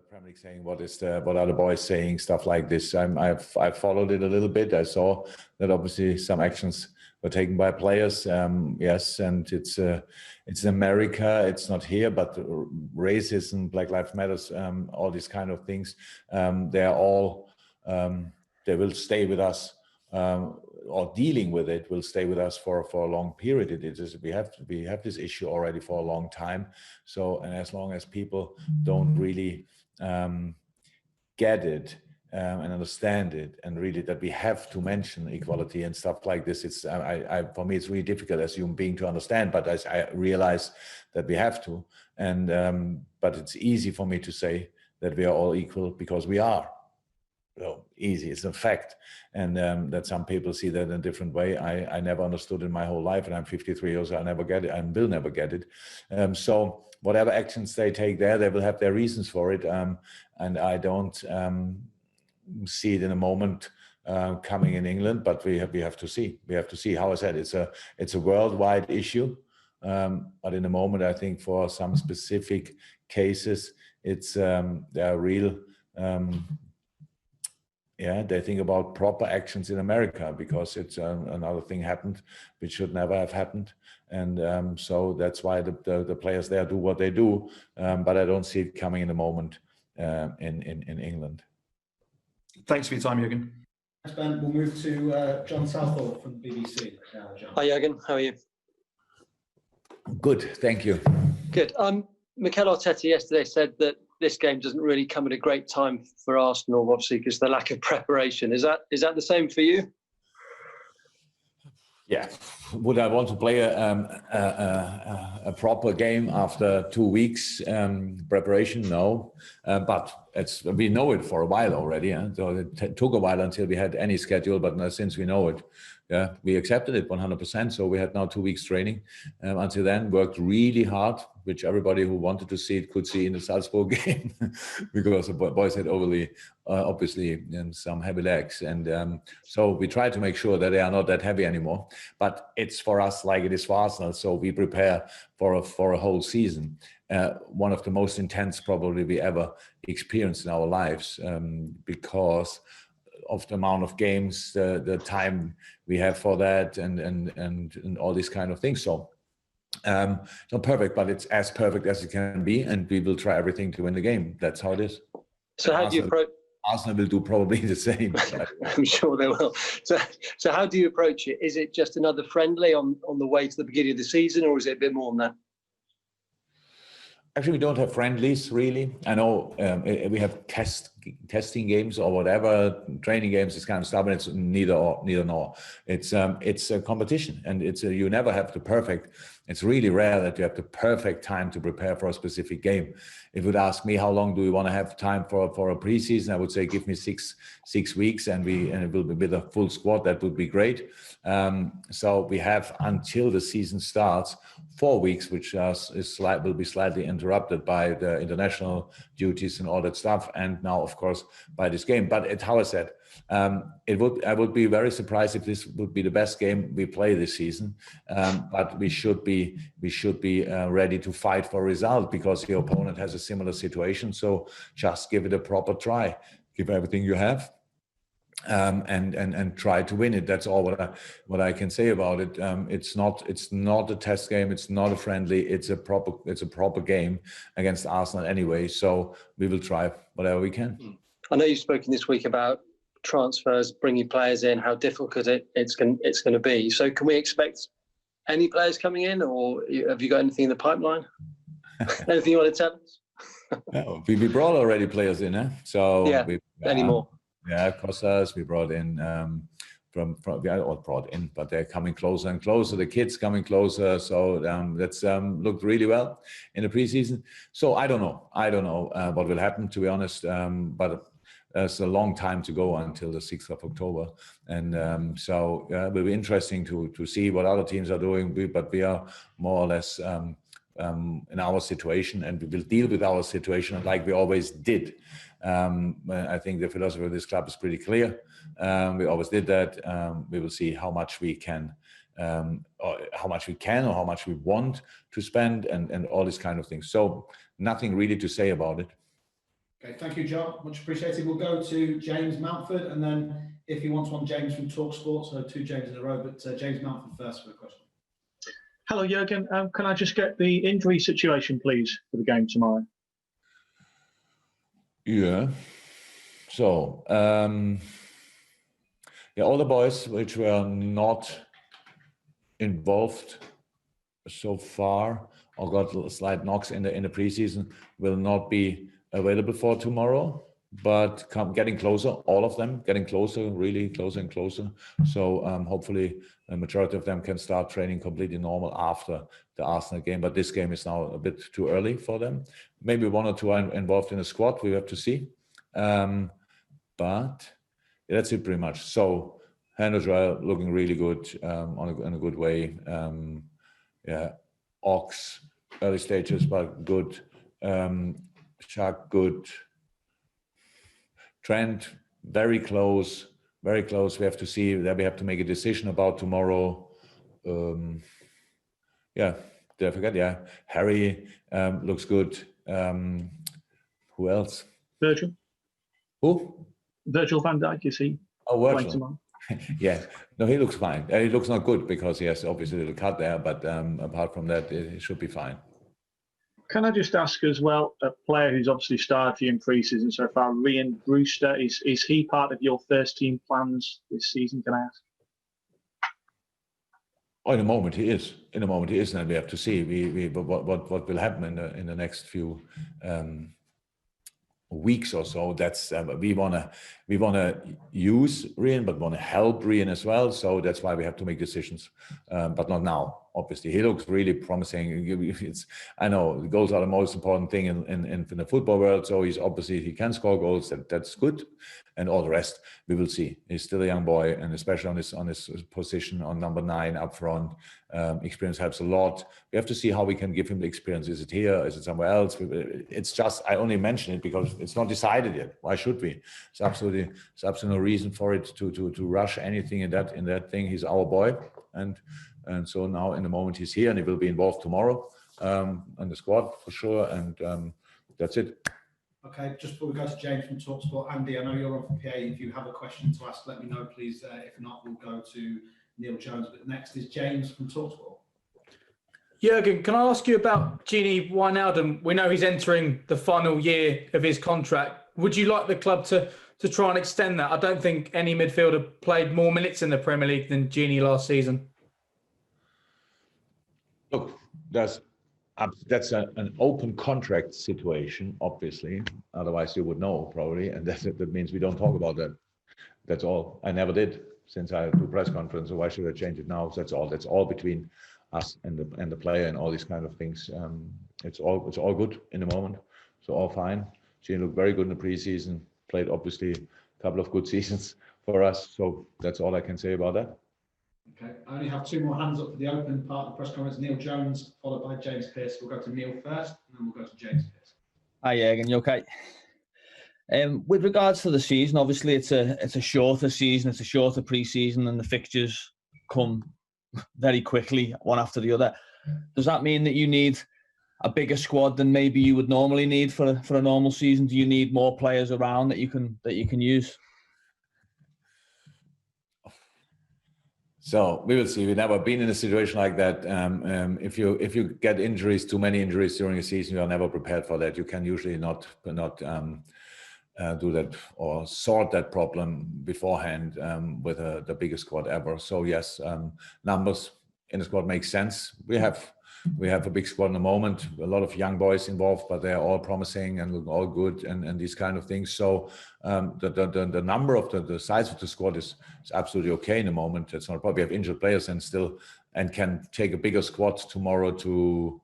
Premier League saying what are the boys saying, stuff like this. I've followed it a little bit. I saw that obviously some actions were taken by players. Yes, and it's in America. It's not here, but racism, Black Lives Matters, all these kind of things. They're all they will stay with us. Or dealing with it will stay with us for a long period. We have this issue already for a long time. So, and as long as people don't really get it and understand it, and really that we have to mention equality and stuff like this, it's for me it's really difficult as a human being to understand. But I realize that we have to, and but it's easy for me to say that we are all equal because we are. So easy, it's a fact, and that some people see that in a different way. I never understood in my whole life, and I'm 53 years old. I never get it, and will never get it. So whatever actions they take there, they will have their reasons for it, and I don't see it in a moment coming in England. But we have to see. We have to see. How I said, it's a worldwide issue, but in a moment, I think for some specific cases, it's there are real. Yeah, they think about proper actions in America because it's another thing happened which should never have happened, and so that's why the players there do what they do. But I don't see it coming in a moment in England. Thanks for your time, Jürgen. Thanks, Ben. We'll move to John Southall from the BBC now. John. Hi, Jürgen. How are you? Good, thank you. Good. Mikel Arteta yesterday said that this game doesn't really come at a great time for Arsenal, obviously, because the lack of preparation. Is that the same for you? Yeah. Would I want to play a proper game after 2 weeks preparation? No. But we know it for a while already. So it took a while until we had any schedule, but since we know it, yeah, we accepted it 100%. So we had now 2 weeks training. Until then, worked really hard, which everybody who wanted to see it could see in the Salzburg game, because the boys had obviously some heavy legs. And so we try to make sure that they are not that heavy anymore. But it's for us like it is for Arsenal. So we prepare for a whole season. One of the most intense probably we ever experienced in our lives, because of the amount of games, the time we have for that, and all these kind of things. So not perfect, but it's as perfect as it can be, and we will try everything to win the game. That's how it is. So how do you approach? Arsenal will do probably the same. I'm sure they will. So how do you approach it? Is it just another friendly on the way to the beginning of the season, or is it a bit more than that? Actually, we don't have friendlies, really. I know we have testing games or whatever, training games, this kind of stuff, and it's neither nor. It's a competition, and you never have the perfect. It's really rare that you have the perfect time to prepare for a specific game. If you would ask me how long do we want to have time for a preseason, I would say give me six weeks, and it will be with a full squad. That would be great. So we have until the season starts 4 weeks, which will be slightly interrupted by the international duties and all that stuff, and now of course by this game. But how I said, I would be very surprised if this would be the best game we play this season. But we should be ready to fight for a result, because the opponent has a similar situation. So just give it a proper try, give everything you have, and try to win it. That's all what I can say about it. It's not a test game. It's not a friendly. It's a proper game against Arsenal anyway. So we will try whatever we can. I know you've spoken this week about transfers, bringing players in, how difficult it's going to be. So can we expect any players coming in, or have you got anything in the pipeline? Anything you want to tell us? No, we brought already players in, eh? So yeah, any more? Yeah, Costas, we brought in but they're coming closer and closer. The kids coming closer. So that's looked really well in the preseason. So I don't know what will happen, to be honest. But there's a long time to go until the 6th of October. And so it will be interesting to see what other teams are doing. But we are more or less in our situation, and we will deal with our situation like we always did. I think the philosophy of this club is pretty clear. We always did that. We will see how much we can, or how much we want to spend, and all these kind of things. So nothing really to say about it. Okay, thank you, John. Much appreciated. We'll go to James Mountford, and then if you want one, James from TalkSport, so 2 James in a row, but James Mountford first for a question. Hello, Jurgen. Can I just get the injury situation, please, for the game tomorrow? Yeah. So, all the boys which were not involved so far or got slight knocks in the preseason will not be available for tomorrow, but getting closer, all of them getting closer, really closer and closer. So hopefully a majority of them can start training completely normal after the Arsenal game, but this game is now a bit too early for them. Maybe 1 or 2 are involved in the squad, we have to see. But that's it pretty much. So Israel looking really good, in a good way. Ox, early stages, but good. Shark, good. Trent, very close, very close. We have to see that. We have to make a decision about tomorrow. Did I forget? Yeah, Harry looks good. Who else? Virgil. Who? Virgil van Dijk, is he? Oh, playing Virgil. tomorrow? Yeah, no, he looks fine. He looks not good because he has obviously a little cut there, but apart from that, it should be fine. Can I just ask as well, a player who's obviously started for you in pre-season so far, Ryan Brewster, is he part of your first team plans this season, can I ask? Oh, in the moment he is. In the moment he is, and we have to see what will happen in the next few weeks or so. That's we wanna use Ryan, but want to help Ryan as well. So that's why we have to make decisions, but not now. Obviously, he looks really promising. I know goals are the most important thing in the football world. So he can score goals. That's good, and all the rest we will see. He's still a young boy, and especially on his position on number 9 up front, experience helps a lot. We have to see how we can give him the experience. Is it here? Is it somewhere else? It's just, I only mention it because it's not decided yet. Why should we? It's absolutely no reason for it to rush anything in that thing. He's our boy, and so now in the moment he's here, and he will be involved tomorrow on the squad for sure. And that's it. Okay, just before we go to James from TalkSport, Andy, I know you're on for PA. If you have a question to ask, let me know, please. If not, we'll go to Neil Jones. But next is James from TalkSport. Jurgen, can I ask you about Gini Wijnaldum? We know he's entering the final year of his contract. Would you like the club to try and extend that? I don't think any midfielder played more minutes in the Premier League than Gini last season. Look, that's an open contract situation, obviously. Otherwise, you would know probably, and that means we don't talk about that. That's all. I never did since I do press conference. So why should I change it now? So that's all. That's all between us and the player and all these kind of things. It's all good in the moment. So all fine. She looked very good in the preseason. Played obviously a couple of good seasons for us. So that's all I can say about that. Okay, I only have 2 more hands up for the open part of the press conference. Neil Jones, followed by James Pearce. We'll go to Neil first, and then we'll go to James Pearce. Hi, Jurgen. You okay? With regards to the season, obviously it's a shorter season. It's a shorter pre-season, and the fixtures come very quickly, one after the other. Does that mean that you need a bigger squad than maybe you would normally need for a normal season? Do you need more players around that you can use? So we will see. We've never been in a situation like that. If you get injuries, too many injuries during a season, you are never prepared for that. You can usually not do that or sort that problem beforehand with the biggest squad ever. So yes, numbers in the squad make sense. We have a big squad in the moment, a lot of young boys involved, but they're all promising and look all good and these kind of things. So the number of the size of the squad is absolutely okay in the moment. It's not probably have injured players and can take a bigger squad tomorrow to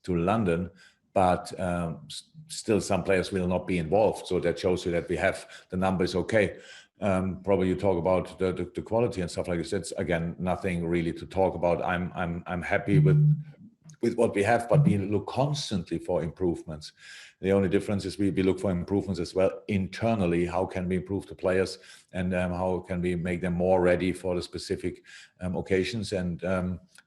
London, but still some players will not be involved. So that shows you that we have the numbers okay. Probably you talk about the quality and stuff like this. It's again nothing really to talk about. I'm happy with what we have, but we look constantly for improvements. The only difference is we look for improvements as well internally. How can we improve the players, and how can we make them more ready for the specific occasions? And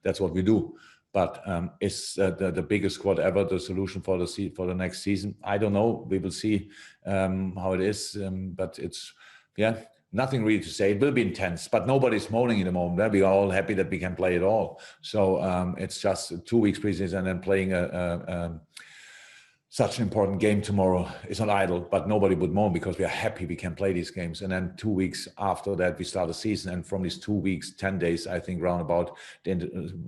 that's what we do. But is the biggest squad ever the solution for the next season? I don't know. We will see how it is. But it's nothing really to say. It will be intense, but nobody's moaning in the moment. We are all happy that we can play it all. So it's just 2 weeks preseason and then playing such an important game tomorrow. It's not idle, but nobody would moan because we are happy we can play these games. And then 2 weeks after that, we start the season. And from these 2 weeks, 10 days, I think roundabout, a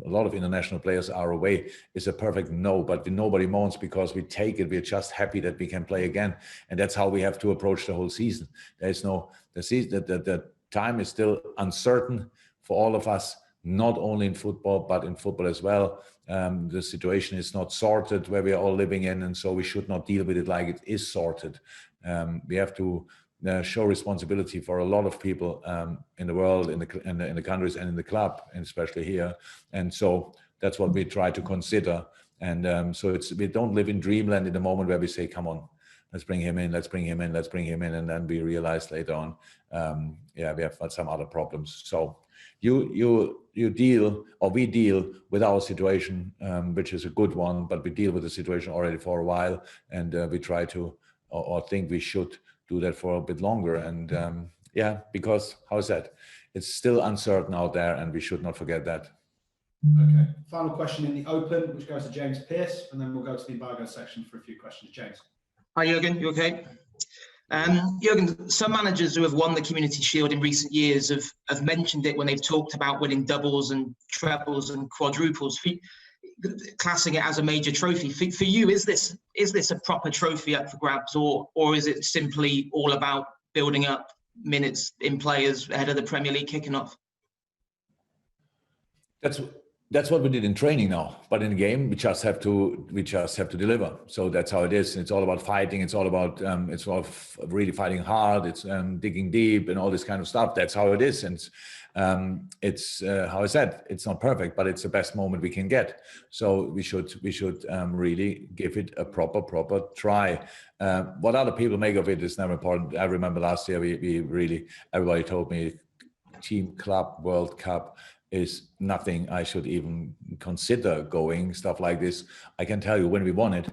lot of international players are away. It's a perfect no, but nobody moans because we take it. We're just happy that we can play again. And that's how we have to approach the whole season. There's no, the time is still uncertain for all of us, not only in football, but in football as well. The situation is not sorted where we are all living in, and so we should not deal with it like it is sorted. We have to show responsibility for a lot of people in the world, in the countries, and in the club, and especially here. And so that's what we try to consider. And so we don't live in dreamland in the moment where we say, "Come on, let's bring him in, let's bring him in, let's bring him in," and then we realize later on, we have some other problems. So we deal with our situation, which is a good one, but we deal with the situation already for a while, and we try to, or think we should do that for a bit longer. And because, how is that? It's still uncertain out there, and we should not forget that. Okay. Final question in the open, which goes to James Pearce, and then we'll go to the embargo section for a few questions. James. Hi, Jürgen. You okay? Jürgen, some managers who have won the Community Shield in recent years have mentioned it when they've talked about winning doubles and trebles and quadruples, classing it as a major trophy. For you, is this a proper trophy up for grabs, or is it simply all about building up minutes in players ahead of the Premier League kicking off? That's what we did in training now, but in the game we just have to deliver. So that's how it is. It's all about fighting. It's all about really fighting hard. It's digging deep and all this kind of stuff. That's how it is. And it's how I said, it's not perfect, but it's the best moment we can get. So we should really give it a proper try. What other people make of it is never important. I remember last year we really, everybody told me team, club, World Cup is nothing I should even consider going, stuff like this. I can tell you when we won it,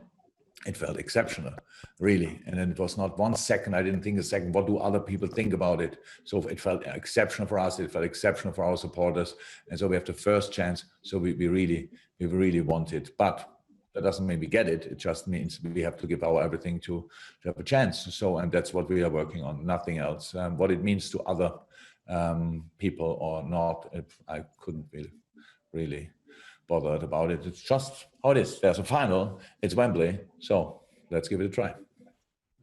it felt exceptional, really. And then it was not 1 second, I didn't think a second, what do other people think about it? So it felt exceptional for us, it felt exceptional for our supporters. And so we have the first chance, so we really want it. But that doesn't mean we get it, it just means we have to give our everything to have a chance. So, and that's what we are working on, nothing else. What it means to other people or not, I couldn't be really bothered about it. It's just how it is. There's a final, it's Wembley, so let's give it a try.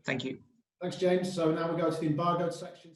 Thank you. Thanks, James. So now we go to the embargoed section.